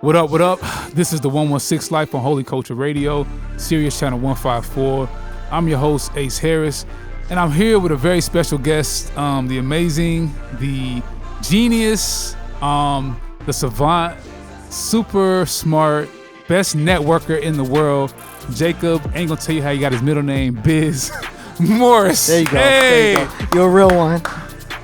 What up, what up? This is the 116 Life on Holy Culture Radio, Sirius Channel 154. I'm your host, Ace Harris, and I'm here with a very special guest, the amazing, the genius, the savant, super smart, best networker in the world, Jacob. Ain't gonna tell you how he got his middle name, Biz Morris. There you go. Hey. There you go. You're a real one.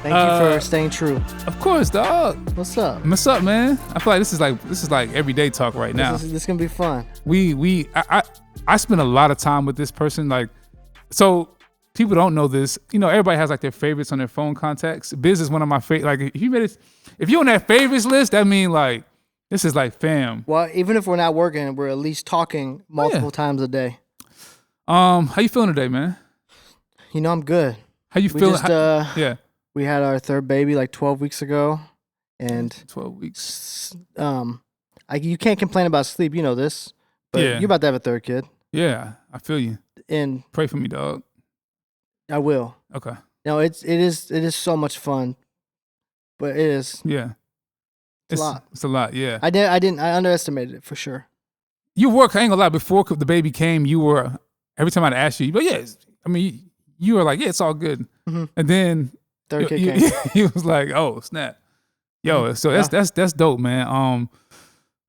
Thank you for staying true. Of course, dog. What's up? What's up, man? I feel like this is like everyday talk right now. This is gonna be fun. I spend a lot of time with this person. Like, so people don't know this. You know, everybody has like their favorites on their phone contacts. Biz is one of my favorite. Like, if you're on that favorites list, that mean like this is like fam. Well, even if we're not working, we're at least talking multiple times a day. How you feeling today, man? You know, I'm good. How you feeling? Yeah. We had our third baby like 12 weeks ago, and 12 weeks. You can't complain about sleep. You know this, but you're about to have a third kid. Yeah, I feel you. And pray for me, dog. I will. Okay. No, it is so much fun, but it is. Yeah. It's a lot. It's a lot. Yeah. I underestimated it for sure. You work. I ain't gonna lie. Before the baby came, you were every time I'd ask you, but you were like, yeah, it's all good, and then. Third kid came. He was like, "Oh, snap, yo!" So that's dope, man.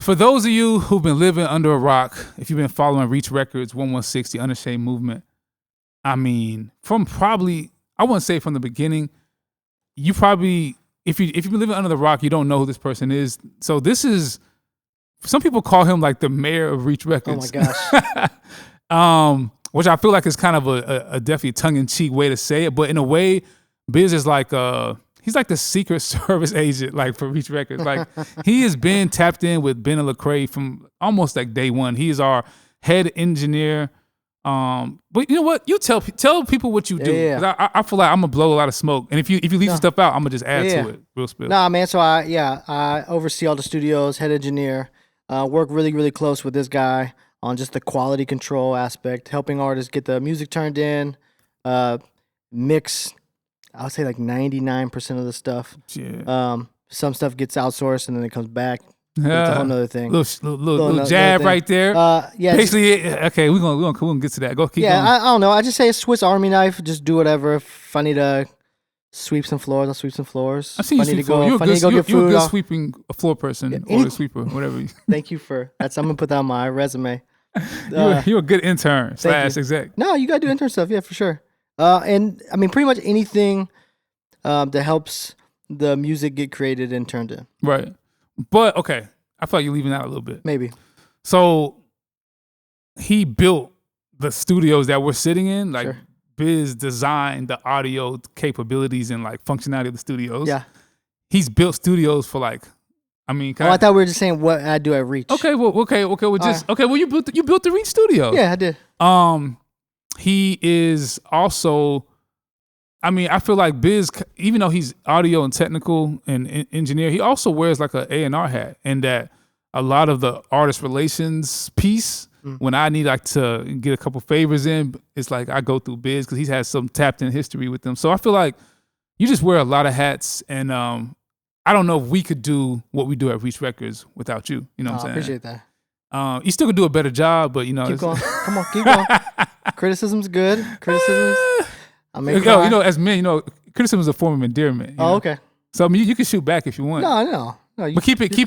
For those of you who've been living under a rock, if you've been following Reach Records, 116, the Unashamed movement, I mean, from probably I wouldn't say from the beginning. You probably, if you've been living under the rock, you don't know who this person is. So this is, some people call him like the mayor of Reach Records. Oh my gosh. Which I feel like is kind of a definitely tongue-in-cheek way to say it, but in a way. Biz is like he's like the Secret Service agent, like for Reach Records. Like he has been tapped in with Ben and Lecrae from almost like day one. He is our head engineer. But you know what? You tell people what you do. Yeah. I feel like I'm gonna blow a lot of smoke, and if you leave stuff out, I'm gonna just add to it. Real spill. Nah, man. So I oversee all the studios, head engineer. Work really really close with this guy on just the quality control aspect, helping artists get the music turned in, mix. I would say like 99% of the stuff. Yeah. Some stuff gets outsourced and then it comes back. It's a whole nother thing. Little jab right there. Yeah. Basically, okay, we're gonna get to that. Go keep going. I don't know. I just say a Swiss Army knife. Just do whatever. If I need to sweep some floors, I'll sweep some floors. I see you sweep floors. You're a good sweeping a floor person or a sweeper, whatever. Thank you for that. I'm gonna put that on my resume. You're a good intern / exec. No, you gotta do intern stuff. Yeah, for sure. And I mean, pretty much anything that helps the music get created and turned in. Right. But, okay, I feel like you're leaving out a little bit. Maybe. So, he built the studios that we're sitting in. Like, sure. Biz designed the audio capabilities and, like, functionality of the studios. Yeah. He's built studios for, like, I mean... I thought we were just saying what I do at Reach. Okay, well, you built the Reach studio. Yeah, I did. He is also, I mean, I feel like Biz, even though he's audio and technical and engineer, he also wears like an A&R hat, and that a lot of the artist relations piece, when I need like to get a couple favors in, it's like I go through Biz because he's had some tapped in history with them. So I feel like you just wear a lot of hats, and I don't know if we could do what we do at Reach Records without you. You know what I'm saying? I appreciate that. You still could do a better job, but you know. Keep going. Come on, keep going. Criticism's good. I mean, you know, as men, you know, criticism is a form of endearment. You know? Okay. So I mean, you can shoot back if you want. No. But keep it.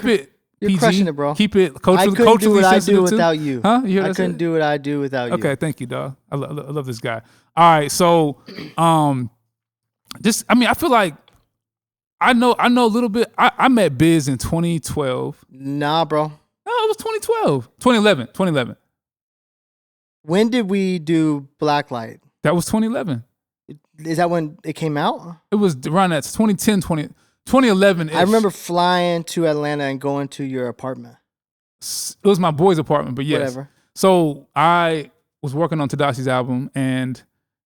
You're PG. crushing it, bro. Keep it culturally. I couldn't do what I do without too. you. Huh? I couldn't do what I do without you. Okay, thank you, dog. I love this guy. All right, so I feel like I know a little bit. I met Biz in 2012. Nah, bro. No, it was 2012. 2011. When did we do Blacklight? That was 2011. Is that when it came out? It was around that 2011. I remember flying to Atlanta and going to your apartment. It was my boy's apartment, but yes. Whatever. So I was working on Tedashi's album, and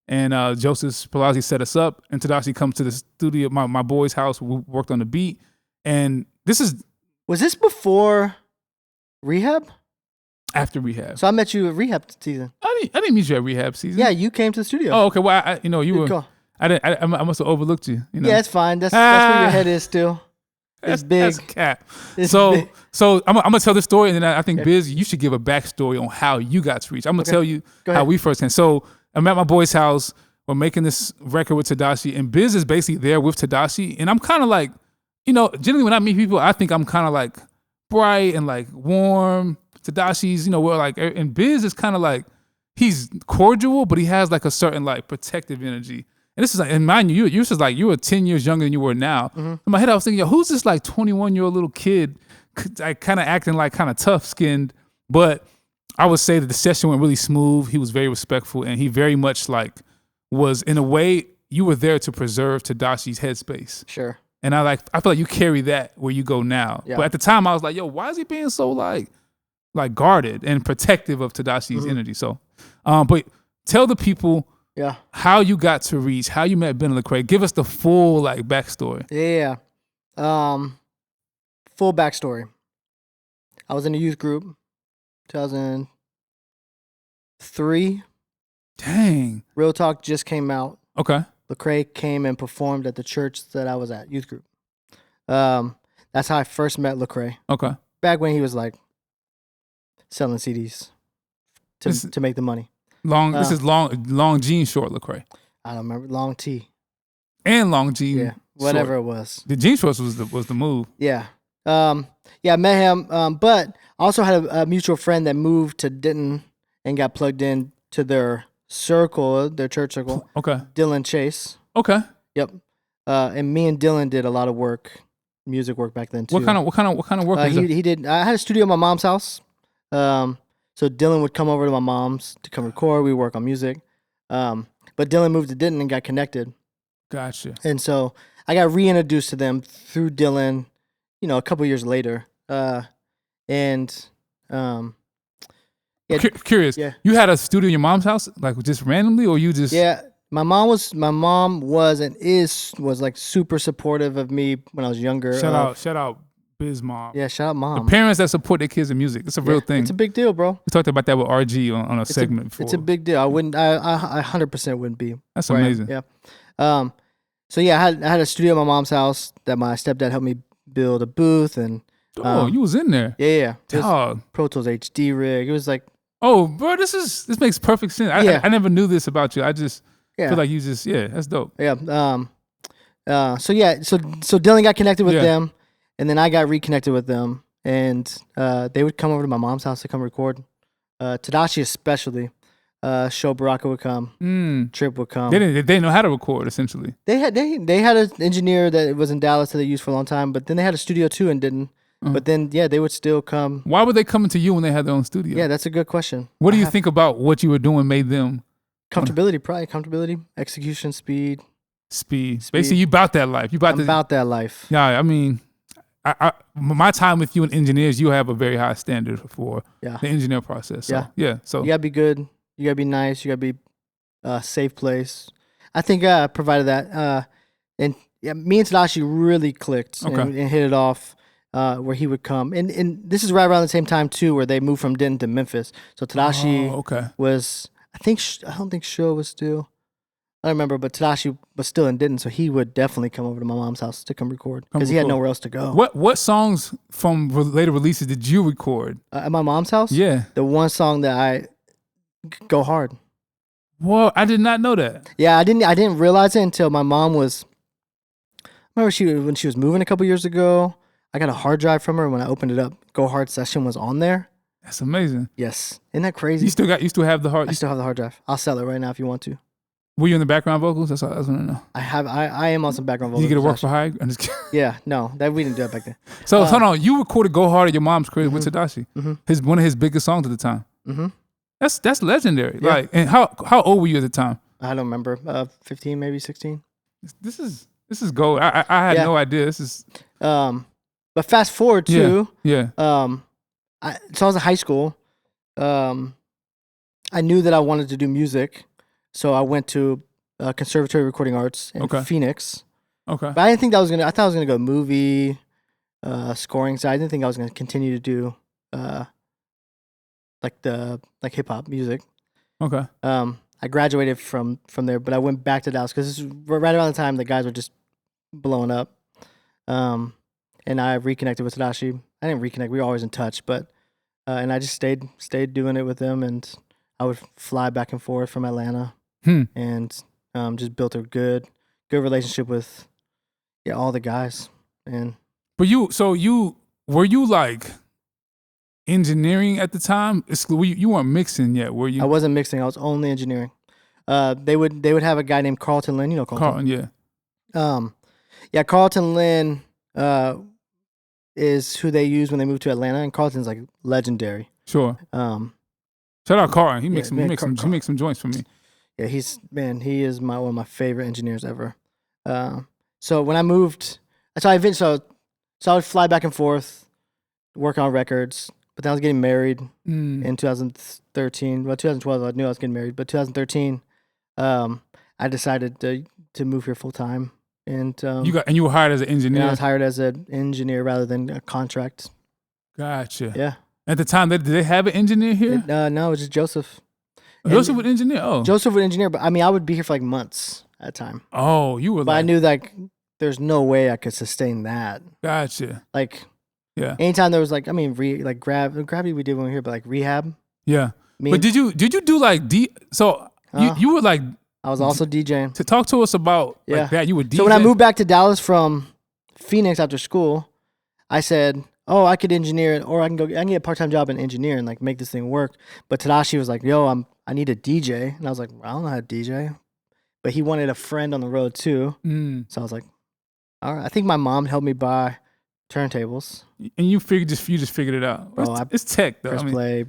Joseph Palazzi set us up, and Tadashi comes to the studio, my boy's house. We worked on the beat, and was this before Rehab? After Rehab. So I met you at Rehab season. I didn't meet you at Rehab season. Yeah, you came to the studio. Oh, okay. Well, you were. I must have overlooked you. You know? Yeah, it's fine. That's where your head is still. It's big. That's cap. It's So big. I'm gonna tell this story, and then I think Biz, you should give a backstory on how you got to Reach. I'm gonna tell you Go how ahead. we first came. So I'm at my boy's house. We're making this record with Tadashi, and Biz is basically there with Tadashi, and I'm kind of like, generally when I meet people, I think I'm kind of like bright and like warm. Tadashi's, we're like, and Biz is kind of like, he's cordial, but he has like a certain like protective energy. And this is like, and mind you, you're just like, you were 10 years younger than you were now. In my head, I was thinking, yo, who's this like 21-year-old little kid, like kind of acting like kind of tough skinned? But I would say that the session went really smooth. He was very respectful, and he very much like was, in a way, you were there to preserve Tadashi's headspace. Sure. And I feel like you carry that where you go now. Yeah. But at the time, I was like, yo, why is he being so like guarded and protective of Tadashi's energy? So, but tell the people how you got to Reach, how you met Ben and Lecrae. Give us the full like backstory. Yeah. Full backstory. I was in a youth group, 2003. Dang. Real Talk just came out. Okay. Lecrae came and performed at the church that I was at, youth group. That's how I first met Lecrae. Okay. Back when he was like selling CDs to make the money. This is long jean short Lecrae. I don't remember, long T. And long jean. Yeah, whatever short. it was. The jean shorts was the move. Yeah. I met him, but I also had a mutual friend that moved to Denton and got plugged in to their circle, their church circle. Okay. Dylan Chase. Okay. Yep. And me and Dylan did a lot of music work back then too. What kind of work was that? He did. I had a studio at my mom's house. So Dylan would come over to my mom's to come record. We work on music. But Dylan moved to Denton and got connected. Gotcha. And so I got reintroduced to them through Dylan, a couple years later. Curious. Yeah. You had a studio in your mom's house, like just randomly, or you just? Yeah. My mom was and was like super supportive of me when I was younger. Shout out Biz mom. Yeah, shout out mom. The parents that support their kids in music. It's a real thing. It's a big deal, bro. We talked about that with RG on a segment before. It's a big deal. I 100% wouldn't be. That's amazing. Yeah. So yeah, I had a studio at my mom's house that my stepdad helped me build a booth and. You was in there. Yeah. Dog. Pro Tools HD rig. It was like. Oh, bro, this makes perfect sense. I never knew this about you. I just feel like you just that's dope. Yeah. So Dylan got connected with them, and then I got reconnected with them, and they would come over to my mom's house to come record. Tadashi especially. Show Baraka would come. Trip would come. They didn't know how to record essentially. They had an engineer that was in Dallas that they used for a long time, but then they had a studio too and didn't. But then they would still come. Why were they coming to you when they had their own studio? Yeah, that's a good question. What do you think about what you were doing made them? Comfortability, execution, speed. Basically, you about that life. About that life. Yeah, I mean, my time with you and engineers, you have a very high standard for the engineer process. So, so you gotta be good. You gotta be nice. You gotta be a safe place. I think I provided that. And me and Tadashi really clicked and hit it off. Where he would come, and this is right around the same time too, where they moved from Denton to Memphis. So Tadashi was, I don't think Sho was still. I don't remember, but Tadashi was still in Denton, so he would definitely come over to my mom's house to come record because he had nowhere else to go. What songs from later releases did you record at my mom's house? Yeah, the one song that I go hard. Whoa, I did not know that. Yeah, I didn't realize it until my mom was. I remember when she was moving a couple years ago. I got a hard drive from her. When I opened it up, Go Hard Session was on there. That's amazing. Yes, isn't that crazy? You still have the hard. I still have the hard drive. I'll sell it right now if you want to. Were you in the background vocals? That's what I want to know. I am on some background vocals. Did you get to work for hire? I'm just kidding. Yeah, no, we didn't do that back then. So hold on, you recorded "Go Hard" at your mom's crib with Tadashi. One of his biggest songs at the time. That's legendary. Yeah. Like, and how old were you at the time? I don't remember. 15, maybe 16. This is gold. I had no idea. This is. But fast forward to so I was in high school. I knew that I wanted to do music, so I went to Conservatory of Recording Arts in Phoenix. Okay. But I didn't think I thought I was gonna go movie scoring side. I didn't think I was gonna continue to do like hip hop music. Okay. I graduated from there, but I went back to Dallas because this is right around the time the guys were just blowing up. and I reconnected with Tadashi. I didn't reconnect; we were always in touch, but and I just stayed doing it with him, and I would fly back and forth from Atlanta, and just built a good relationship with all the guys. And but were you like engineering at the time? You weren't mixing yet, were you? I wasn't mixing; I was only engineering. They would have a guy named Carlton Lynn. You know Carlton? Yeah. Yeah, Carlton Lynn is who they use when they moved to Atlanta, and Carlton's like legendary. Sure. Shout out Carlton. He makes some joints for me. Yeah, he is one of my favorite engineers ever. So when I moved, so I would fly back and forth, work on records. But then I was getting married in 2013. Well, 2012 I knew I was getting married, but 2013, I decided to move here full time. And you were hired as an engineer. I was hired as an engineer rather than a contract. Gotcha. Yeah. At the time, did they have an engineer here? No, it was just Joseph. Joseph would engineer. Oh, Joseph would engineer, but I mean, I would be here for like months at a time. Oh, you were. But I knew like there's no way I could sustain that. Gotcha. Like, yeah. Anytime there was like, I mean, gravity we did when we were here, but like rehab. Yeah. But did you do like you were like. I was also DJing. To talk to us about like that, you were DJing. So when I moved back to Dallas from Phoenix after school, I said, "Oh, I could engineer it, or I can get a part-time job in engineering and like make this thing work." But Tadashi was like, "Yo, I need a DJ," and I was like, "I don't know how to DJ," but he wanted a friend on the road too. So I was like, "All right." I think my mom helped me buy turntables. And you just figured it out. Bro, it's tech though. Press play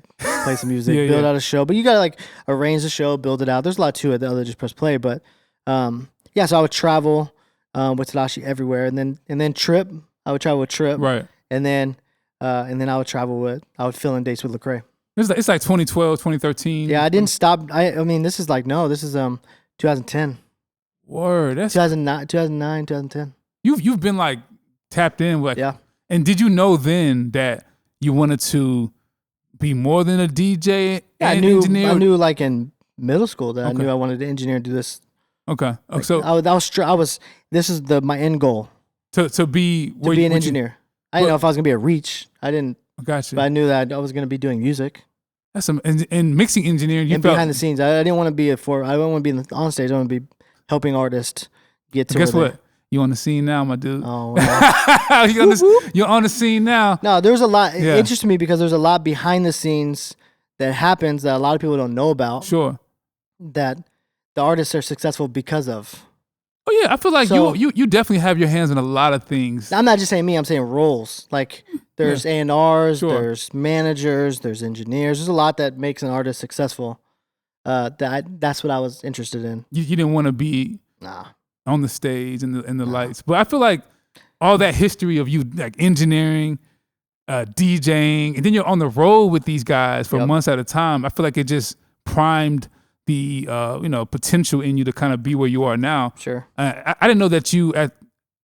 some music, build out a show. But you gotta like arrange the show, build it out. There's a lot to it other than just press play. But so I would travel with Tadashi everywhere, and then Trip. I would travel with Trip, right? And then I would fill in dates with Lecrae. It's like 2012, 2013. Yeah, I didn't stop. I mean, this is 2010. Word, that's 2009, 2010. You've been like tapped in with. Yeah. And did you know then that you wanted to be more than a DJ and engineer? I knew like in middle school that I knew I wanted to engineer and do this. Okay. Like, so this is my end goal. To be an engineer. I didn't know if I was gonna be a reach. I didn't. Gotcha. But I knew that I was gonna be doing music. That's and mixing engineering. And behind the scenes, I didn't want to be I don't want to be on stage. I want to be helping artists get to. Guess what? You on the scene now, my dude. Oh, wow. You're on the scene now. No, there's a lot. It interests me because there's a lot behind the scenes that happens that a lot of people don't know about. Sure. That the artists are successful because of. Oh yeah, I feel like you definitely have your hands on a lot of things. I'm not just saying me. I'm saying roles. Like there's A&Rs, sure. There's managers, there's engineers. There's a lot that makes an artist successful. That's what I was interested in. You didn't want to be. Nah. On the stage and the lights. But I feel like all that history of you like engineering, DJing, and then you're on the road with these guys for months at a time. I feel like it just primed the potential in you to kind of be where you are now. Sure. I didn't know that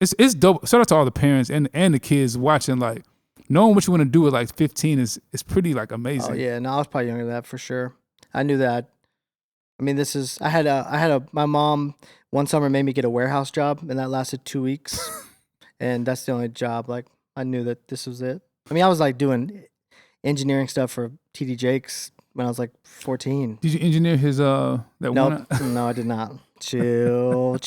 it's dope. Shout out to all the parents and the kids watching, like knowing what you want to do at like 15 is pretty like amazing. Oh yeah, no, I was probably younger than that for sure. I knew that. I mean, my mom one summer made me get a warehouse job, and that lasted 2 weeks. And that's the only job. Like, I knew that this was it. I mean, I was like doing engineering stuff for TD Jakes when I was like 14. Did you engineer his that one? No, I did not. Chill.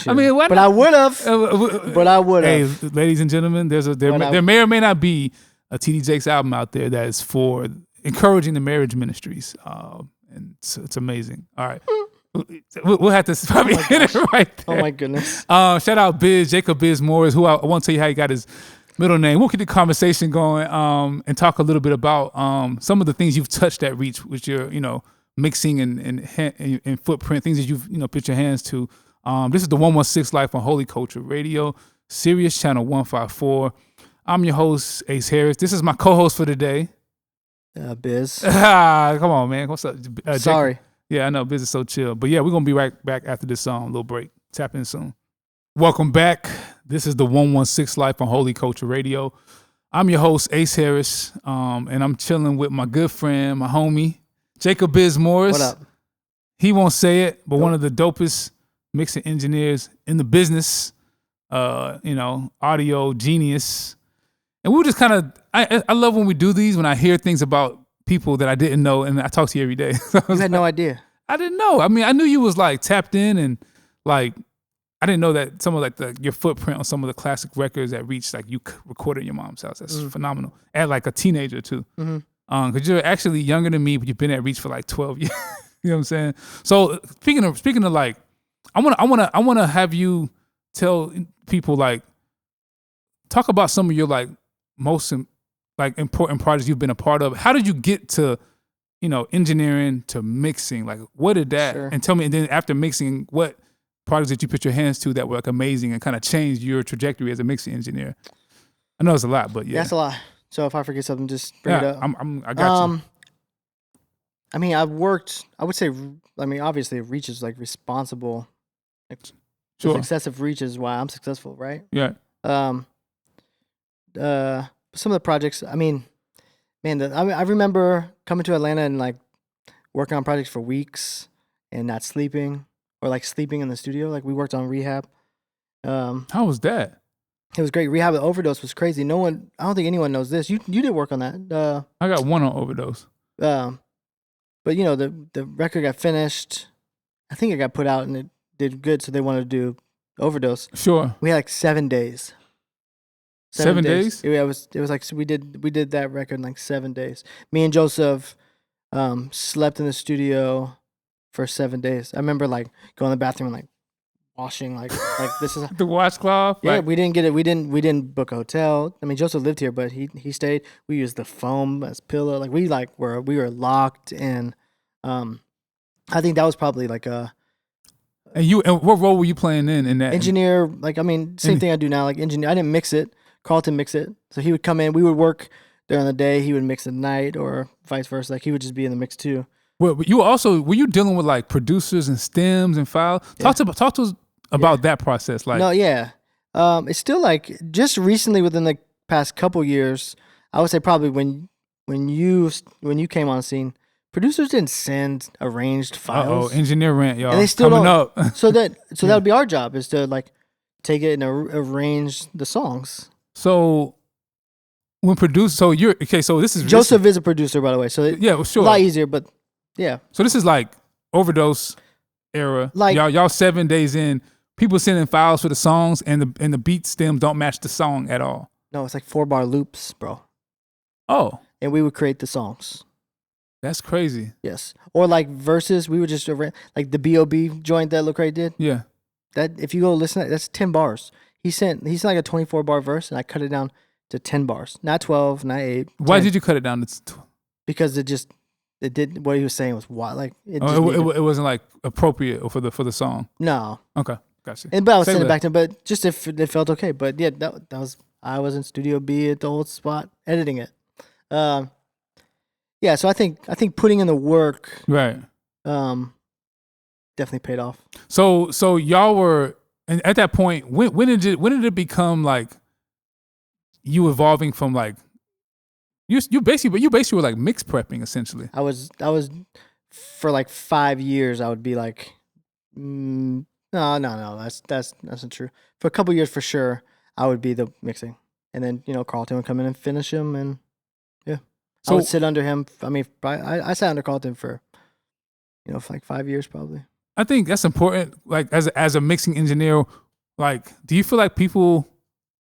I mean, what? But I would have. Hey, ladies and gentlemen, there may or may not be a TD Jakes album out there that is for encouraging the marriage ministries. And it's amazing. All right. We'll have to probably hit it right there. Oh my goodness. Shout out Jacob Biz Morris, who I won't tell you how he got his middle name. We'll keep the conversation going and talk a little bit about some of the things you've touched at Reach, which you're, mixing and footprint, things that you've, put your hands to. This is the 116 Life on Holy Culture Radio, Sirius Channel 154. I'm your host, Ace Harris. This is my co-host for today. Biz. Come on, man. What's up? Sorry. Jacob? Yeah, I know. Biz is so chill. But yeah, we're going to be right back after this little break. Tap in soon. Welcome back. This is the 116 Life on Holy Culture Radio. I'm your host, Ace Harris, and I'm chilling with my good friend, my homie, Jacob Biz Morris. What up? He won't say it, but one of the dopest mixing engineers in the business, audio genius. And we were just kind of, I love when we do these, when I hear things about people that I didn't know, and I talk to you every day. So You had no idea. I didn't know. I mean, I knew you was like tapped in, and like, I didn't know that some of like your footprint on some of the classic records that reached, like you recorded in your mom's house. That's phenomenal. And like a teenager too. Because you're actually younger than me, but you've been at Reach for like 12 years. You know what I'm saying? So speaking of like, I wanna have you tell people, like, talk about some of your like most like important projects you've been a part of. How did you get to, engineering to mixing? Like, what did that? Sure. And tell me, and then after mixing, what projects that you put your hands to that were like amazing and kind of changed your trajectory as a mixing engineer? I know it's a lot, but yeah, That's a lot. So if I forget something, just bring it up. I got you. I mean, I've worked. I would say. I mean, obviously, Reach is like responsible. Like, Sure. success of Reach is why I'm successful, right? Yeah. Some of the projects. I mean, man, I remember coming to Atlanta and like working on projects for weeks and not sleeping, or like sleeping in the studio. Like we worked on Rehab. How was that? It was great. Rehab with Overdose was crazy. I don't think anyone knows this. You did work on that. I got one on Overdose. But the record got finished. I think it got put out and it did good, so they wanted to do Overdose. Sure. We had like 7 days. 7 days? Yeah, it was like, so we did that record in like 7 days. Me and Joseph slept in the studio for 7 days. I remember like going to the bathroom and like washing like this is The washcloth? yeah, Like, we didn't get it. We didn't book a hotel. I mean, Joseph lived here, but he stayed. We used the foam as pillow. Like we were locked in. I think that was probably like a and what role were you playing in that? engineer. Like I mean, same thing I do now. Like engineer. I didn't mix it. Carlton mixed it. So he would come in. We would work during the day. He would mix at night, or vice versa. Like he would just be in the mix too. Well, were you dealing with like producers and stems and files? Yeah. Talk to us about that process. Like, No, yeah. It's still like just recently within the past couple years, I would say probably when you came on scene, producers didn't send arranged files. engineer rant, y'all. And they still coming don't. up. So that would be our job, is to like take it and arrange the songs. So when so you're okay. So this is Joseph is a producer, by the way. So yeah, well, sure. a lot easier, but yeah. So this is like Overdose era. Like- y'all 7 days in, people sending files for the songs, and the beat stems don't match the song at all. No, it's like 4-bar loops, bro. Oh, And we would create the songs. that's crazy. Yes. Or like verses, we would just like the B.O.B. joint that Lecrae did. Yeah. That if you go listen to that, that's 10 bars. He sent like a 24-bar verse, and I cut it down to 10 bars. Not 12, not 8. Why 10. did you cut it down? Because it did what he was saying was wild. Like it wasn't like appropriate for the song. no. Okay, gotcha. But I was Say sending it that. back to him, but just if it felt okay. But yeah, that was, I was in Studio B at the old spot editing it. Yeah, so I think putting in the work Right. definitely paid off. So y'all were, and at that point, when did it become like you evolving from like you basically were like mix prepping essentially. I was for like 5 years. I would be like, no, that's not true. For a couple years for sure, I would be the mixing, and then Carlton would come in and finish him, and yeah, I would sit under him. I mean, I sat under Carlton for for like 5 years probably. I think that's important. Like as a mixing engineer, like, do you feel like people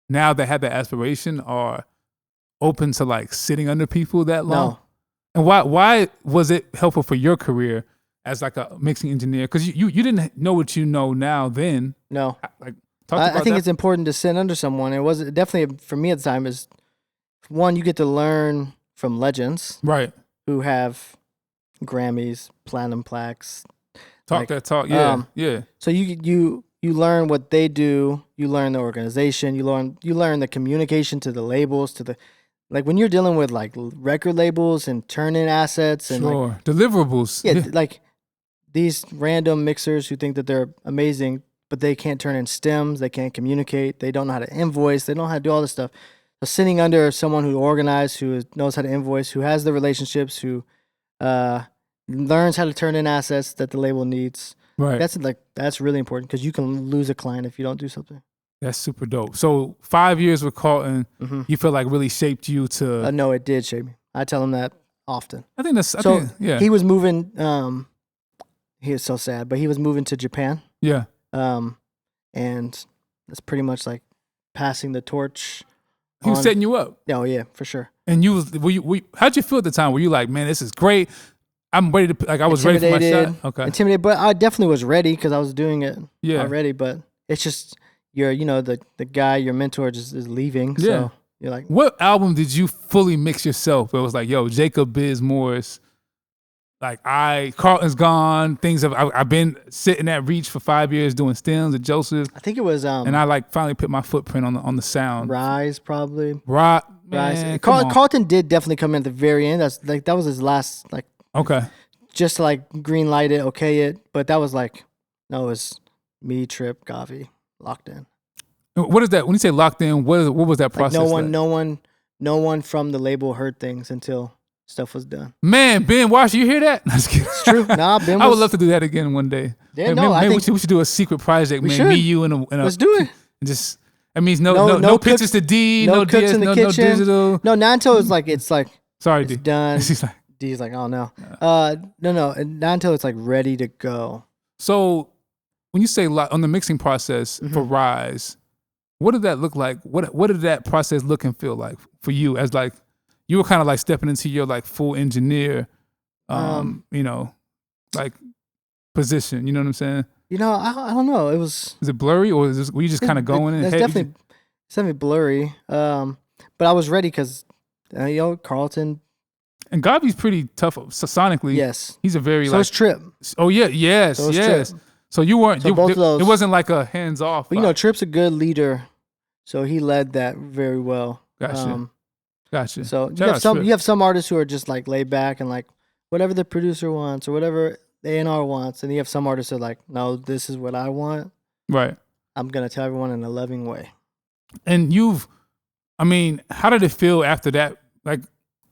now that have that aspiration are open to like sitting under people that long? No. And why was it helpful for your career as like a mixing engineer? Because you didn't know what you know now then. No. Like, I think it's important to sit under someone. It was definitely, for me at the time, is one, you get to learn from legends, right, who have Grammys, platinum plaques. Talk. Yeah. So you learn what they do. You learn the organization. You learn the communication to the labels, to the, like when you're dealing with like record labels and turn-in assets and sure, like deliverables. yeah, like these random mixers who think that they're amazing, but they can't turn in stems. They can't communicate. They don't know how to invoice. They don't know how to do all this stuff. So sitting under someone who organized, who knows how to invoice, who has the relationships, who learns how to turn in assets that the label needs. Right. That's really important, because you can lose a client if you don't do something. That's super dope. So 5 years with Carlton, you feel like really shaped you to. No, it did shape me. I tell him that often. I think that's. Yeah. He was moving. He was so sad, but he was moving to Japan. Yeah. And that's pretty much like passing the torch. He was setting you up. Oh yeah, for sure. And how'd you feel at the time? Were you like, man, this is great? I'm ready to, like, I was ready for my shot. Okay. Intimidated, but I definitely was ready because I was doing it already. But it's just the guy, your mentor, just is leaving. Yeah. So you're like, what album did you fully mix yourself? Where it was like, yo, Jacob Biz Morris. Like Carlton's gone. I've been sitting at Reach for 5 years doing stems with Joseph. I think it was and I like finally put my footprint on the sound. Rise probably. Rise. Carlton did definitely come in at the very end. That was his last okay. Just to, like, green light it, okay it, but that was like, no, it was me, Trip, Gavi, locked in. What is that? When you say locked in, what was that process? Like no one from the label heard things until stuff was done. Man, Ben Wash, you hear that? It's true. Nah, Ben. I would love to do that again one day. Yeah, I think we should do a secret project, man. Me, you, and a. Let's do it. Just. That means no pictures to D, no cooks DS, in the no kitchen. digital. No, Nanto is like it's sorry, D. done. She's like, D's like, oh no. No. Nanto is like ready to go. So when you say on the mixing process for Rise, what did that look like? What did that process look and feel like for you as like you were kind of like stepping into your like full engineer, like position. You know what I'm saying? I don't know. Is it blurry or were you just kind of going in? It's definitely blurry. But I was ready because Carlton. And Gavi's pretty tough sonically. Yes. He's a very so is Trip. Oh yeah, yes. Trip. So you weren't both of those. It wasn't like a hands off. But Trip's a good leader. So he led that very well. Gotcha. So you have some artists who are just like laid back and like whatever the producer wants or whatever A&R wants, and you have some artists that are like, no, this is what I want. Right. I'm gonna tell everyone in a loving way. And how did it feel after that, like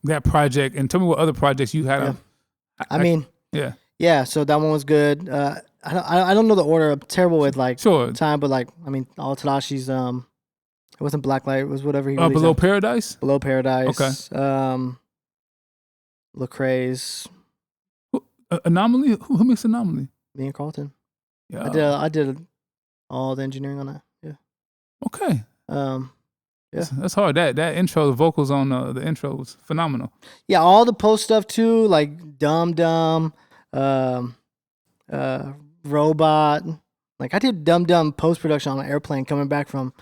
that project? And tell me what other projects you had. Yeah. So that one was good. I don't know the order. I'm terrible with time, but all Tadashi's it wasn't Blacklight. It was whatever he released. Below Paradise. Below Paradise. Okay. Lecrae's. Anomaly. Who mixed Anomaly? Me and Carlton. Yeah. I did all the engineering on that. Yeah. Okay. Yeah. That's hard. That intro, the vocals on the intro was phenomenal. Yeah, all the post stuff too, like Dum Dum, Robot. Like I did Dum Dum post production on an airplane coming back from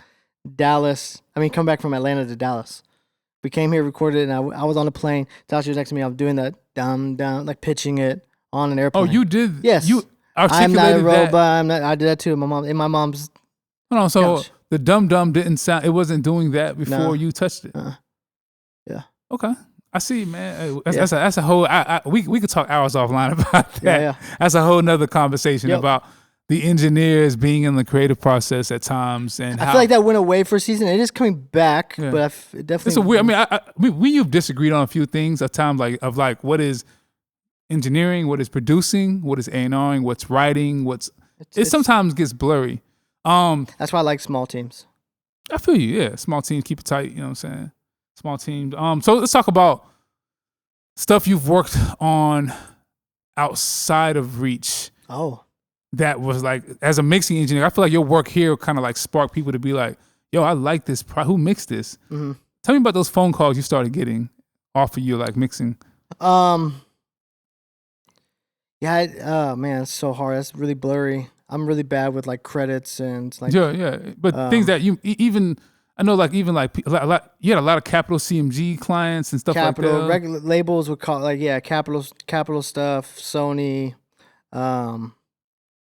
Atlanta to Dallas. We came here, recorded it, and I was on the plane. Tasha was next to me. I was doing that Dum Dum, like pitching it on an airplane. Oh, you did? Yes. You I'm not a robot. That. I did that too. My mom's. Hold on. So couch. The Dum Dum didn't sound. It wasn't doing that before you touched it. Yeah. Okay. I see, man. That's a whole. We could talk hours offline about that. Yeah. That's a whole nother conversation about the engineers being in the creative process at times, and I feel like that went away for a season. It is coming back, but it definitely. It's a weird. We've disagreed on a few things at times, like what is engineering, what is producing, what is A&Ring, what's writing, it sometimes gets blurry. That's why I like small teams. I feel you. Yeah, small teams keep it tight. You know what I'm saying? Small teams. So let's talk about stuff you've worked on outside of Reach. Oh. That was like, as a mixing engineer, I feel like your work here kind of like sparked people to be like, yo, I like this. Who mixed this? Mm-hmm. Tell me about those phone calls you started getting off of you, like mixing. Yeah, man, it's so hard. That's really blurry. I'm really bad with like credits and like. Yeah. But things that you even, I know like even like a lot, you had a lot of Capital CMG clients and stuff like that. Regular labels would call Capital stuff, Sony.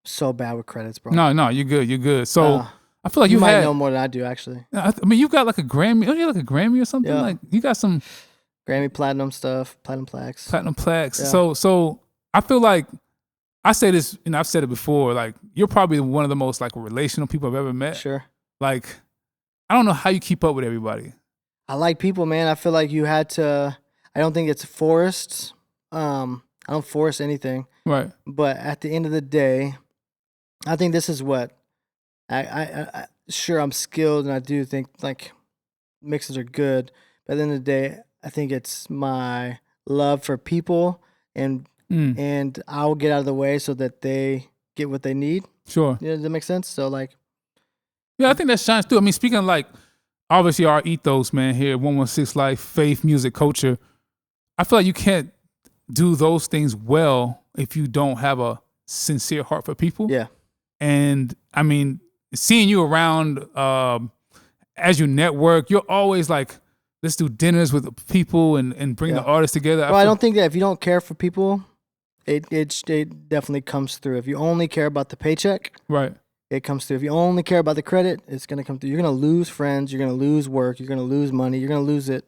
So bad with credits, bro. No, you're good. So I feel like you might know more than I do, actually. I mean, you've got like a Grammy. Don't you have like a Grammy or something? Yeah. Like you got some Grammy platinum stuff, platinum plaques. Yeah. So I feel like I say this, and I've said it before. Like you're probably one of the most like relational people I've ever met. Sure. Like I don't know how you keep up with everybody. I like people, man. I feel like you had to. I don't think it's forced. I don't force anything. Right. But at the end of the day, I think this is what I sure, I'm skilled, and I do think like mixes are good. But at the end of the day, I think it's my love for people, and I'll get out of the way so that they get what they need. Sure. Does that make sense? So like, yeah, I think that shines through. I mean, speaking of like, obviously our ethos, man, here at 116 Life, faith, music, culture, I feel like you can't do those things well if you don't have a sincere heart for people. Yeah. And I mean, seeing you around as you network, you're always like, let's do dinners with people and bring the artists together. Well, I don't think that if you don't care for people, it definitely comes through. If you only care about the paycheck, right, it comes through. If you only care about the credit, it's gonna come through. You're gonna lose friends. You're gonna lose work. You're gonna lose money. You're gonna lose it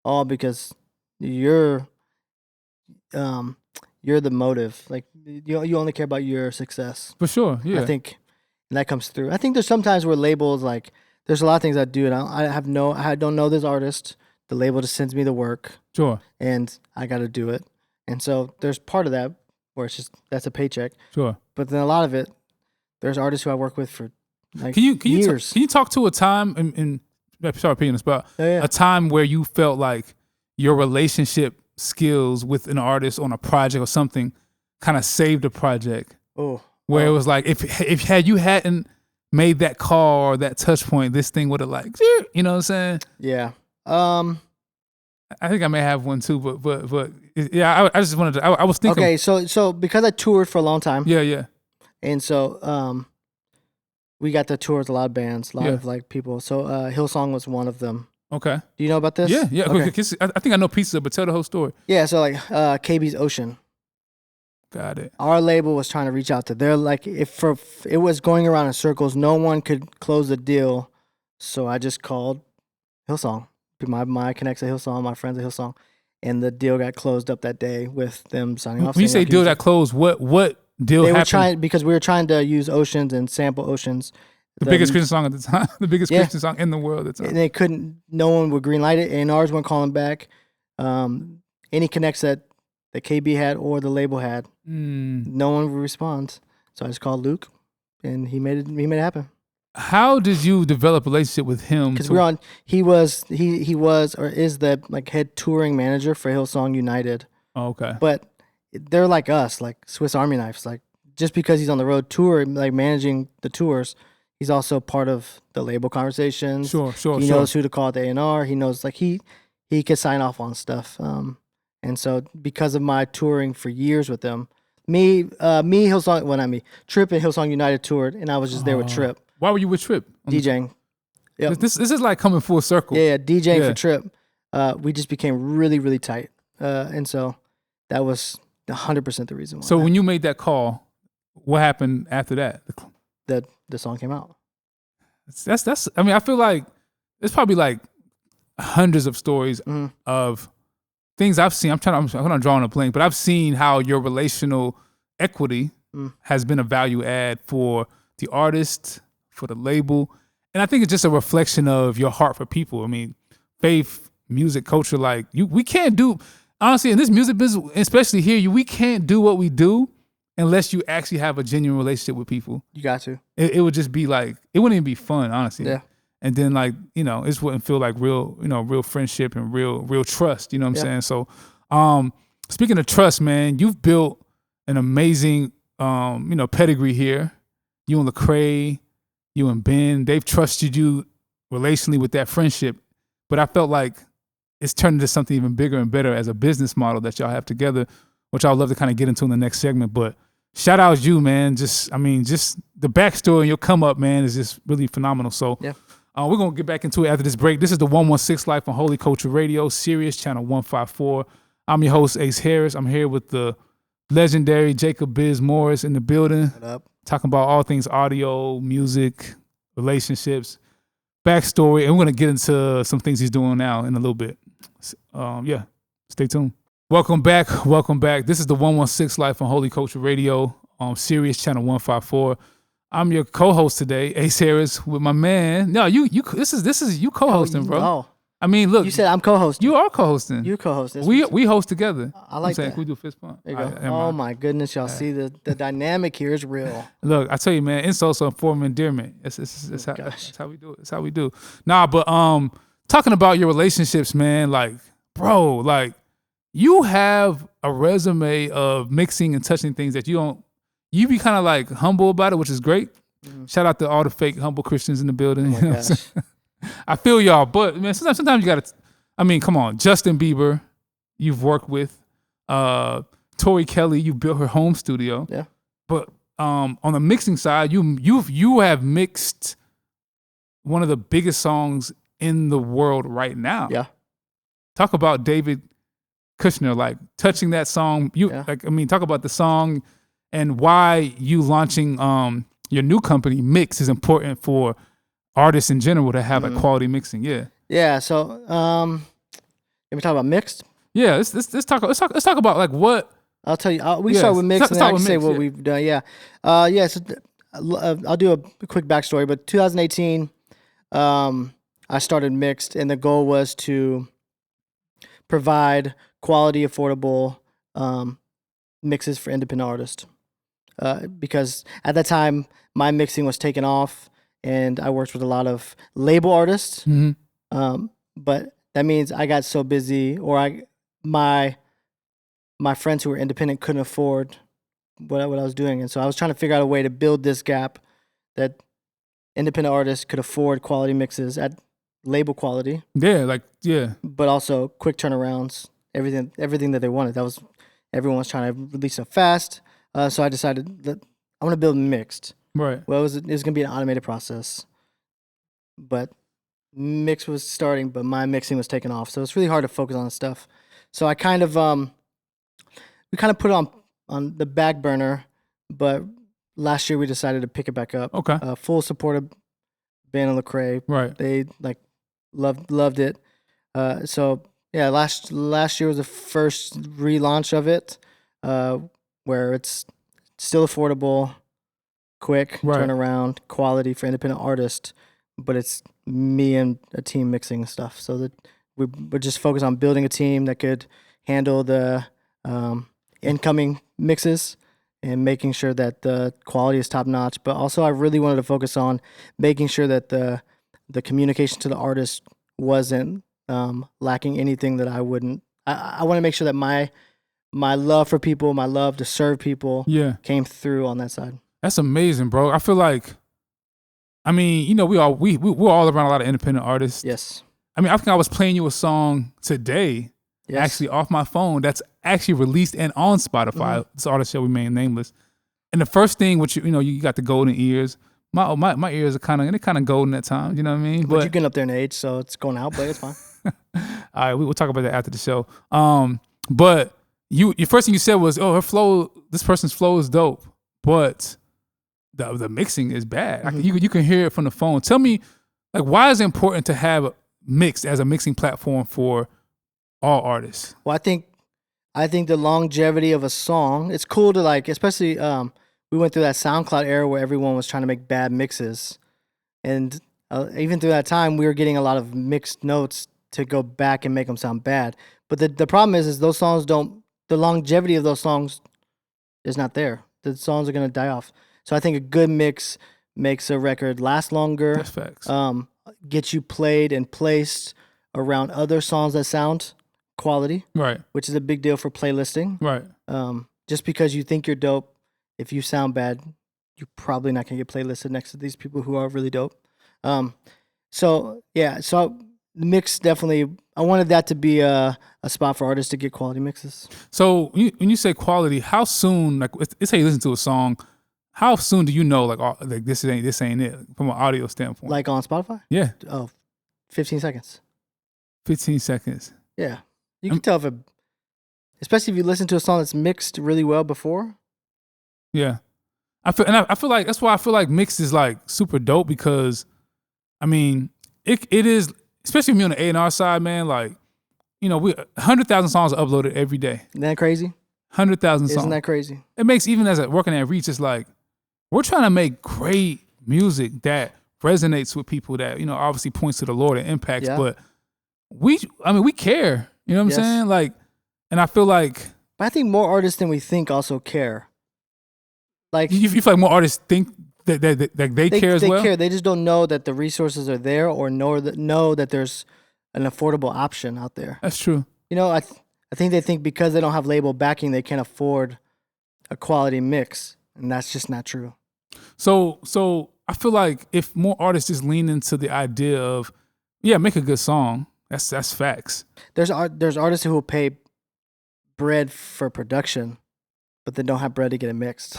all because you're the motive. Like you only care about your success. For sure, yeah. I think, and that comes through. I think there's sometimes where labels like there's a lot of things I do, and I don't know this artist. The label just sends me the work. Sure. And I got to do it. And so there's part of that where it's just that's a paycheck. Sure. But then a lot of it, there's artists who I work with for like years. Can you talk to a time in sorry, opinions, but a time where you felt like your relationship skills with an artist on a project or something kind of saved a project? Oh. Where it was like if you hadn't made that call or that touch point, this thing would have like, you know what I'm saying? Yeah. I think I may have one too, but yeah, I just wanted to. I was thinking. Okay, so because I toured for a long time. Yeah. And so we got to tour with a lot of bands, a lot of like people. So Hillsong was one of them. Okay. Do you know about this? Yeah. Okay. I think I know pieces of it, but tell the whole story. Yeah. So like KB's Ocean. Got it. Our label was trying to reach out to their like if it was going around in circles, no one could close the deal. So I just called Hillsong. My connects at Hillsong, my friends at Hillsong, and the deal got closed up that day with them signing off. When you say deal got closed, what deal happened? Were trying because we were trying to use Oceans and sample Oceans. The biggest Christian song at the time, the biggest Christian song in the world at the time. And they couldn't. No one would greenlight it, and ours weren't calling back. Any connects that KB had or the label had, no one would respond. So I just called Luke, and he made it happen. How did you develop a relationship with him? Because he was or is the like head touring manager for Hillsong United. Oh, okay. But they're like us, like Swiss Army knives. Like just because he's on the road tour, like managing the tours, he's also part of the label conversations. Sure. He knows who to call at the A&R. He knows like he can sign off on stuff. And so because of my touring for years with them, Hillsong, well not me, Trip and Hillsong United toured, and I was just there with Trip. Why were you with Trip? DJing. Yep. This is like coming full circle. Yeah, DJing for Trip. We just became really, really tight. And so that was 100% the reason why. So when you made that call, what happened after that? The song came out. That's I mean, I feel like there's probably like hundreds of stories of things I've seen. I'm not drawing a blank, but I've seen how your relational equity has been a value add for the artist, for the label. And I think it's just a reflection of your heart for people. I mean, faith, music, culture, like we can't do, honestly, in this music business, especially here, we can't do what we do unless you actually have a genuine relationship with people. You got to. It would just be like, it wouldn't even be fun, honestly. Yeah. And then like, it just wouldn't feel like real friendship and real trust, you know what I'm saying? So speaking of trust, man, you've built an amazing, pedigree here. You and Lecrae, you and Ben, they've trusted you relationally with that friendship. But I felt like it's turned into something even bigger and better as a business model that y'all have together, which I would love to kind of get into in the next segment. But shout out you, man. Just the backstory and your come up, man, is just really phenomenal. So we're going to get back into it after this break. This is the 116 Life on Holy Culture Radio, Sirius Channel 154. I'm your host, Ace Harris. I'm here with the legendary Jacob Biz Morris in the building. What up? Talking about all things audio, music, relationships, backstory, and we're going to get into some things he's doing now in a little bit. Stay tuned. Welcome back. This is the 116 Life on Holy Culture Radio on Sirius Channel 154. I'm your co-host today, Ace Harris, with my man. No, this is you co-hosting, bro. Oh, I mean, look. You said I'm co-hosting. You are co-hosting. You co-host. We host together. I like that. Can we do a fist bump? There you go. Oh my goodness, y'all see the dynamic here is real. Look, I tell you, man, insults are a form of endearment. That's how we do it. That's how we do. Nah, but talking about your relationships, man, like, bro, like, you have a resume of mixing and touching things that you be kind of like humble about it, which is great. Mm-hmm. Shout out to all the fake humble Christians in the building. Oh my gosh. I feel y'all, but man, sometimes you gotta. I mean, come on, Justin Bieber, you've worked with, Tori Kelly, you built her home studio. Yeah. But on the mixing side, you have mixed one of the biggest songs in the world right now. Yeah. Talk about David Kushner, like touching that song. Talk about the song and why you launching your new company, Mix, is important for artists in general to have like quality mixing. Yeah. Yeah. So, let me talk about mixed. Yeah. Let's talk about like what. I'll tell you. We start with Mix, and then I can say what we've done. Yeah. So I'll do a quick backstory. But 2018, I started Mixed, and the goal was to provide quality, affordable mixes for independent artists. Because at that time, my mixing was taken off, and I worked with a lot of label artists. Mm-hmm. But that means I got so busy, or my friends who were independent couldn't afford what I was doing, and so I was trying to figure out a way to build this gap that independent artists could afford quality mixes at label quality. Yeah. But also quick turnarounds. Everything that they wanted. Everyone was trying to release it fast. So I decided that I'm gonna build Mixed. Right. Well, it was gonna be an automated process, but Mix was starting, but my mixing was taking off. So it's really hard to focus on this stuff. So I kind of we kind of put it on the back burner, but last year we decided to pick it back up. Okay. Full support of Ben and Lecrae. Right. They loved it. So yeah, last year was the first relaunch of it, where it's still affordable, quick turnaround, quality for independent artists, but it's me and a team mixing stuff. So that we're just focused on building a team that could handle the incoming mixes and making sure that the quality is top notch. But also, I really wanted to focus on making sure that the communication to the artist wasn't lacking anything that I wouldn't. I want to make sure that my love for people, my love to serve people, came through on that side. That's amazing, bro. I feel like, I mean, you know, we're all around a lot of independent artists. Yes. I mean, I think I was playing you a song today, actually off my phone, that's actually released and on Spotify. Mm-hmm. This artist shall remain nameless. And the first thing, which you got the golden ears. My ears are kind of golden at times. You know what I mean? But you're getting up there in age, so it's going out, but it's fine. All right, we'll talk about that after the show. But your first thing you said was, "Oh, her flow. This person's flow is dope," but the mixing is bad. Mm-hmm. You can hear it from the phone. Tell me, like, why is it important to have Mixed as a mixing platform for all artists? Well, I think the longevity of a song. It's cool to like, especially we went through that SoundCloud era where everyone was trying to make bad mixes, and even through that time, we were getting a lot of mixed notes to go back and make them sound bad. But the problem is those songs don't. The longevity of those songs is not there. The songs are gonna die off. So I think a good mix makes a record last longer. That's facts. Get you played and placed around other songs that sound quality, right? Which is a big deal for playlisting, right? Just because you think you're dope, if you sound bad, you're probably not gonna get playlisted next to these people who are really dope. So mix definitely. I wanted that to be a spot for artists to get quality mixes. So when you say quality, how soon? Like, let's say you listen to a song. How soon do you know, like this ain't it from an audio standpoint? Like on Spotify? Yeah. 15 seconds. 15 seconds. Yeah. You can tell if especially if you listen to a song that's mixed really well before. Yeah. I feel like that's why I feel like mixed is like super dope, because I mean, it is, especially me on the A&R side, man, like, 100,000 songs are uploaded every day. Isn't that crazy? 100,000 songs. Isn't that crazy? It makes, even as working at Reach, it's like, we're trying to make great music that resonates with people, that, obviously points to the Lord and impacts, but we care. You know what I'm Yes. saying? Like, and I feel like But I think more artists than we think also care. Like you feel like more artists think that they care as well. They care. They just don't know that the resources are there, or know that there's an affordable option out there. That's true. You know, I think they think because they don't have label backing, they can't afford a quality mix, and that's just not true. So I feel like if more artists just lean into the idea of, make a good song. That's facts. There's artists who will pay bread for production, but they don't have bread to get it mixed.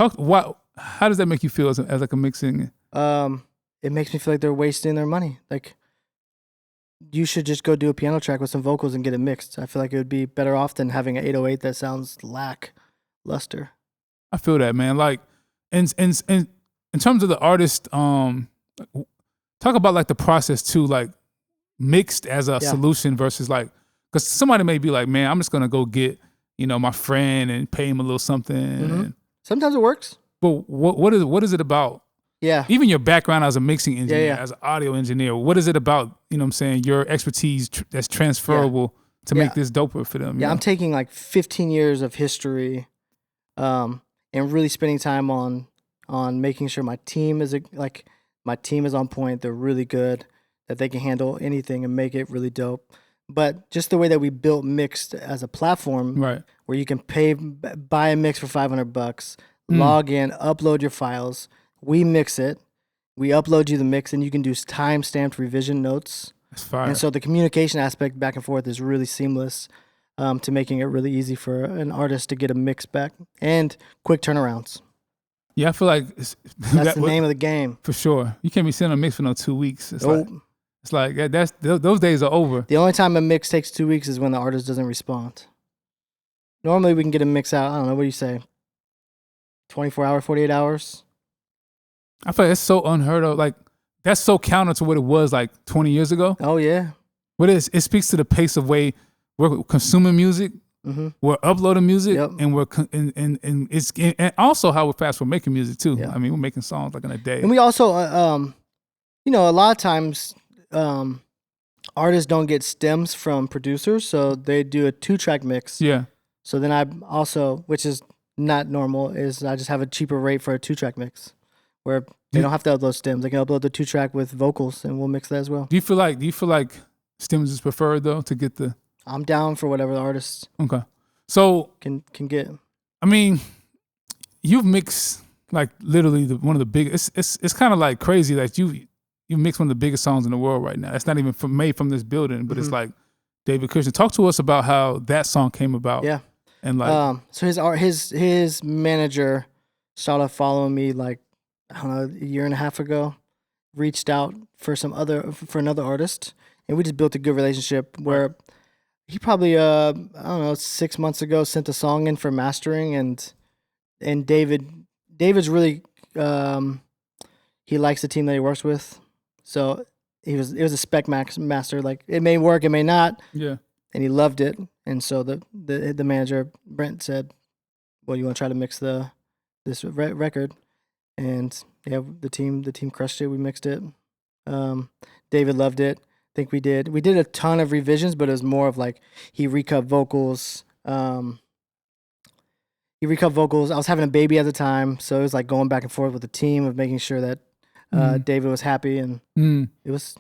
How does that make you feel as like a mixing? It makes me feel like they're wasting their money. Like, you should just go do a piano track with some vocals and get it mixed. I feel like it would be better off than having an 808 that sounds lackluster. I feel that, man. Like, in terms of the artist, talk about like the process too, like mixed as a solution versus like, because somebody may be like, man, I'm just gonna go get my friend and pay him a little something. Mm-hmm. And, sometimes it works. but what is it about? Yeah. Even your background as a mixing engineer, Yeah. as an audio engineer, what is it about, what I'm saying, your expertise that's transferable to make this doper for them? Yeah, I'm taking like 15 years of history and really spending time on making sure my team is on point. They're really good, that they can handle anything and make it really dope. But just the way that we built Mixed as a platform, right, where you can buy a mix for $500, log in, upload your files, we mix it, we upload you the mix, and you can do time-stamped revision notes. That's fire. And so the communication aspect back and forth is really seamless, to making it really easy for an artist to get a mix back, and quick turnarounds. Yeah, I feel like that's the name of the game. For sure. You can't be sending a mix for no 2 weeks. It's Nope. like those days are over. The only time a mix takes 2 weeks is when the artist doesn't respond. Normally we can get a mix out, I don't know, what do you say? 24 hours, 48 hours? I feel like that's so unheard of. Like, that's so counter to what it was like 20 years ago. Oh, yeah. But it speaks to the pace of way we're consuming music, we're uploading music, and we're and also how fast we're making music too. Yeah. I mean, we're making songs like in a day. And we also, a lot of times artists don't get stems from producers, so they do a 2-track mix. Yeah. So then I also, which is not normal, is I just have a cheaper rate for a 2-track mix, where they don't have to upload stems. They can upload the 2-track with vocals, and we'll mix that as well. Do you feel like stems is preferred though to get the? I'm down for whatever the artist so can get. I mean, you've mixed like literally one of the biggest. It's kind of like crazy that you mixed one of the biggest songs in the world right now. It's not even made from this building, but it's like David Cushing. Talk to us about how that song came about. Yeah. And like, so his manager started following me like, I don't know, a year and a half ago. Reached out for another artist, and we just built a good relationship where he probably I don't know, 6 months ago sent a song in for mastering, and David's really he likes the team that he works with, so it was a spec master. Like, it may work, it may not. Yeah. And he loved it, and so the manager Brent said, "Well, you want to try to mix this record?" And yeah, the team crushed it. We mixed it. David loved it. I think we did a ton of revisions, but it was more of like he recut vocals. I was having a baby at the time, so it was like going back and forth with the team of making sure that David was happy, and it was.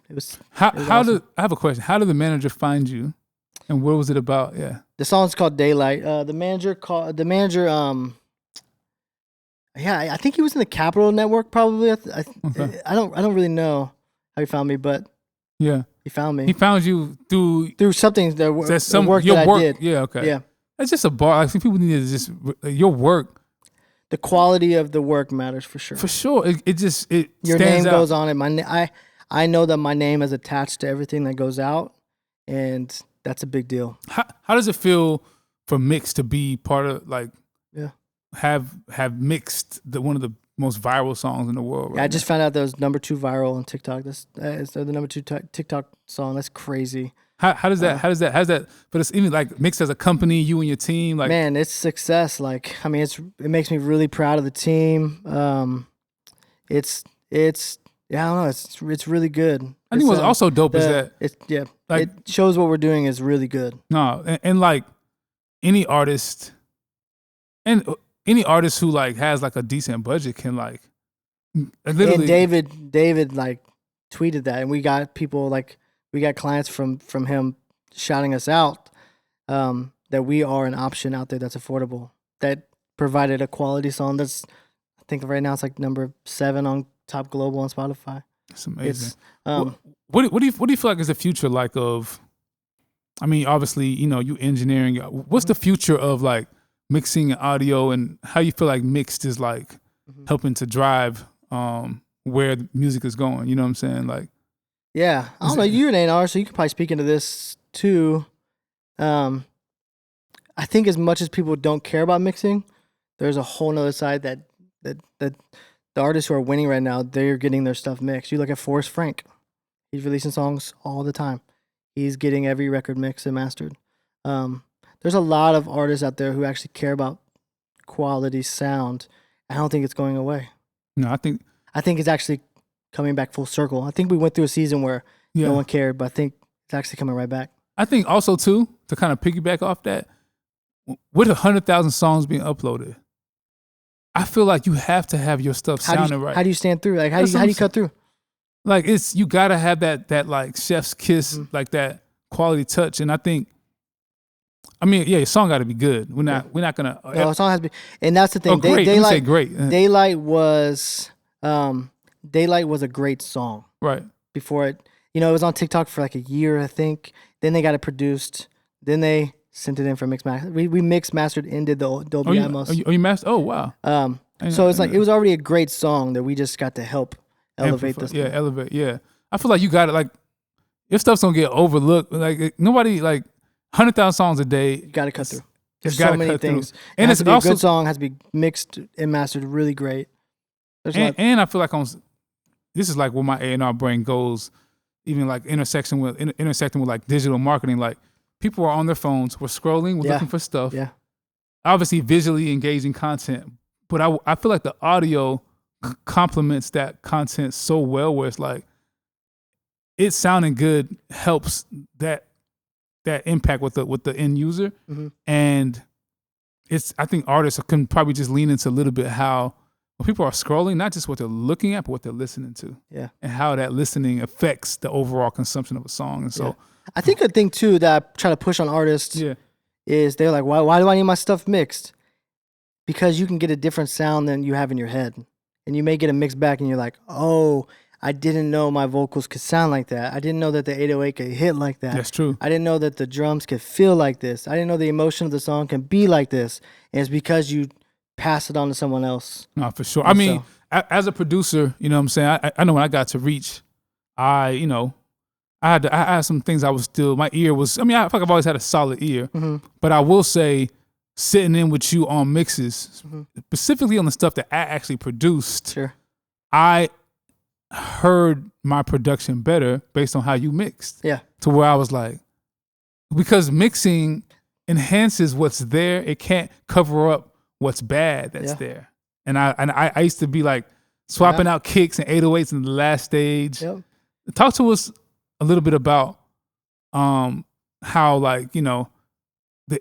How awesome. I have a question. How did the manager find you, and what was it about? Yeah, the song's called Daylight. The manager. Yeah, I think he was in the Capital Network probably. I don't really know how he found me, but yeah, he found me. He found you through something that work your that work. I did. Yeah, okay. Yeah, that's just a bar. I think people need to just your work. The quality of the work matters for sure. For sure, it your stands name out. Goes on it. I know that my name is attached to everything that goes out, and that's a big deal. How does it feel for Mix to be part of like? Yeah. Have mixed one of the most viral songs in the world. Right I just found out that was number 2 viral on TikTok. That's the number 2 TikTok song. That's crazy. How does that? But it's even like Mixed as a company, you and your team. Like, man, it's success. Like, I mean, it makes me really proud of the team. It's Yeah, I don't know. It's really good. I think what's also dope is that it shows what we're doing is really good. No, and like any artist, and any artist who like has like a decent budget can like literally. And David like tweeted that, and we got clients from him shouting us out that we are an option out there that's affordable, that provided a quality song that's, I think right now it's like number 7 on top global on Spotify. It's amazing. What do you feel like is the future like of? I mean, obviously, you engineering. What's the future of like mixing and audio, and how you feel like mixed is like helping to drive where the music is going? You know what I'm saying? Like, yeah, I don't know. You're an A&R, so you could probably speak into this too. I think as much as people don't care about mixing, there's a whole nother side that the artists who are winning right now, they're getting their stuff mixed. You look at Forrest Frank. He's releasing songs all the time. He's getting every record mixed and mastered. There's a lot of artists out there who actually care about quality sound. I don't think it's going away. No, I think it's actually coming back full circle. I think we went through a season where no one cared, but I think it's actually coming right back. I think also too, to kind of piggyback off that, with 100,000 songs being uploaded, I feel like you have to have your stuff sounding right. How do you stand through? Like how do you cut through? Like you gotta have that like chef's kiss, like that quality touch. And I think, I mean, your song gotta be good. We're not gonna. No, a song has to be, and that's the thing. Great. Say great. Daylight was a great song. Right. Before it, it was on TikTok for like a year, I think. Then they got it produced. Then they sent it in for mix master. We mixed, mastered, and did the Dolby Atmos. You mastered? Oh wow. So it's like it was already a great song that we just got to help elevate this. Yeah, elevate. Yeah, I feel like you got it. Like if stuff's gonna get overlooked, like nobody like 100,000 songs a day. You got to cut through. There's so many things. And it's also a good song. Has to be mixed and mastered really great. And I feel like this is like where my A&R brain goes. Even like intersecting with like digital marketing, like people are on their phones, we're scrolling, we're looking for stuff. Yeah. Obviously, visually engaging content, but I feel like the audio complements that content so well, where it's like it sounding good helps that impact with the end user, and I think artists can probably just lean into a little bit how. When people are scrolling, not just what they're looking at, but what they're listening to. Yeah. And how that listening affects the overall consumption of a song. And so I think a thing too that I try to push on artists is they're like, why do I need my stuff mixed? Because you can get a different sound than you have in your head. And you may get a mix back and you're like, oh, I didn't know my vocals could sound like that. I didn't know that the 808 could hit like that. That's true. I didn't know that the drums could feel like this. I didn't know the emotion of the song can be like this. And it's because you pass it on to someone else. No, for sure. I mean, as a producer, you know what I'm saying? I know when I got to Reach, I had some things my ear was, I mean, I feel like I've always had a solid ear, but I will say sitting in with you on mixes, specifically on the stuff that I actually produced, I heard my production better based on how you mixed. Yeah. To where I was like, because mixing enhances what's there, it can't cover up what's bad that's there. And I used to be like swapping out kicks and 808s in the last stage. Yep. Talk to us a little bit about how like, the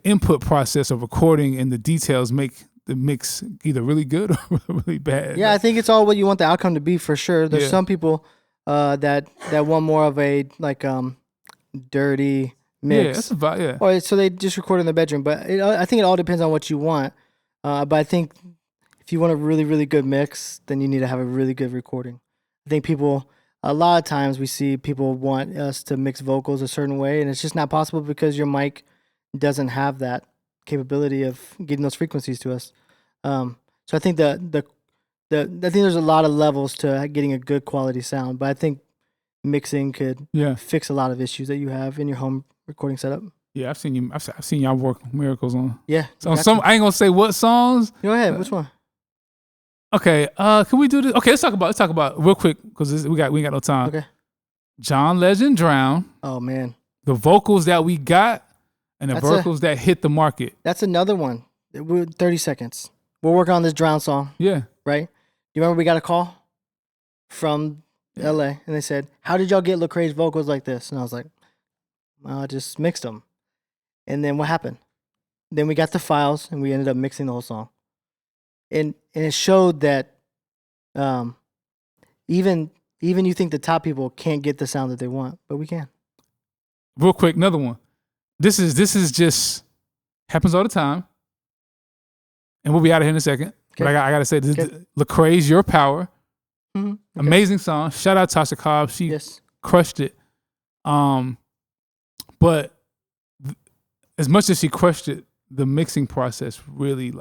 input process of recording and the details make the mix either really good or really bad. Yeah, I think it's all what you want the outcome to be for sure. There's some people that want more of a like dirty mix. Yeah, that's about Or so they just record in the bedroom. But I think it all depends on what you want. But I think if you want a really, really good mix, then you need to have a really good recording. I think a lot of times we see people want us to mix vocals a certain way, and it's just not possible because your mic doesn't have that capability of getting those frequencies to us. So I think I think there's a lot of levels to getting a good quality sound, but I think mixing could fix a lot of issues that you have in your home recording setup. Yeah, I've seen y'all work miracles on. Yeah. So I ain't gonna say what songs. Go ahead. Which one? Okay. Can we do this? Okay, let's talk about real quick because we ain't got no time. Okay. John Legend, Drown. Oh man. The vocals that we got and the vocals that hit the market. That's another one. 30 seconds. We're working on this Drown song. Yeah. Right. You remember we got a call from LA, and they said, "How did y'all get Lecrae's vocals like this?" And I was like, "I just mixed them." And then what happened? Then we got the files, and we ended up mixing the whole song. And it showed that even you think the top people can't get the sound that they want, but we can. Real quick, another one. This is just happens all the time, and we'll be out of here in a second. Okay. But I gotta say, Lecrae's "Your Power," Okay. amazing song. Shout out Tasha Cobbs, she crushed it. But as much as she crushed it, the mixing process really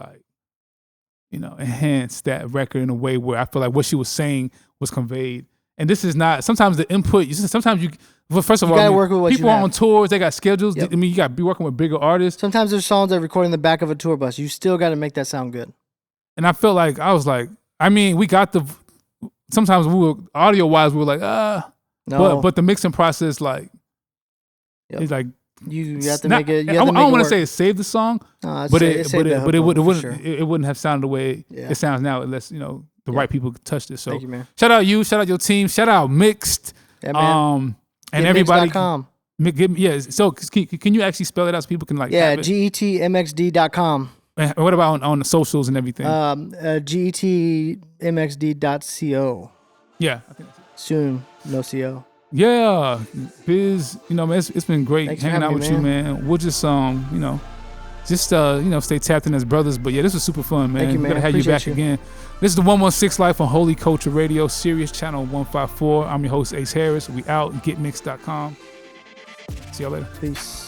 enhanced that record in a way where I feel like what she was saying was conveyed. And this is not, sometimes the input, sometimes first of all, gotta work with what people you are have. on tours, they got schedules. Yep. I mean, you got to be working with bigger artists. Sometimes there's songs that record in the back of a tour bus. You still got to make that sound good. And I felt like, we got sometimes audio-wise, we were like, No. But the mixing process, it's like, you have to make it. I don't want to say it saved the song, but it wouldn't have sounded the way it sounds now unless the right people touched it. So thank you, man. Shout out you, shout out your team, shout out Mixed, man. And everybody. Getmixed.com. So can you actually spell it out so people can GETMXD.com. And what about on the socials and everything? GETMXD.co. Yeah, I think that's it. Soon, no CO. Yeah, Biz, man, it's been great Thanks hanging out with you, man. We'll just stay tapped in as brothers. But yeah, this was super fun, man. Thank you, man. We're gonna have you back again. This is the 116 Life on Holy Culture Radio, Sirius Channel 154. I'm your host, Ace Harris. We out. Getmixed.com. See y'all later. Peace.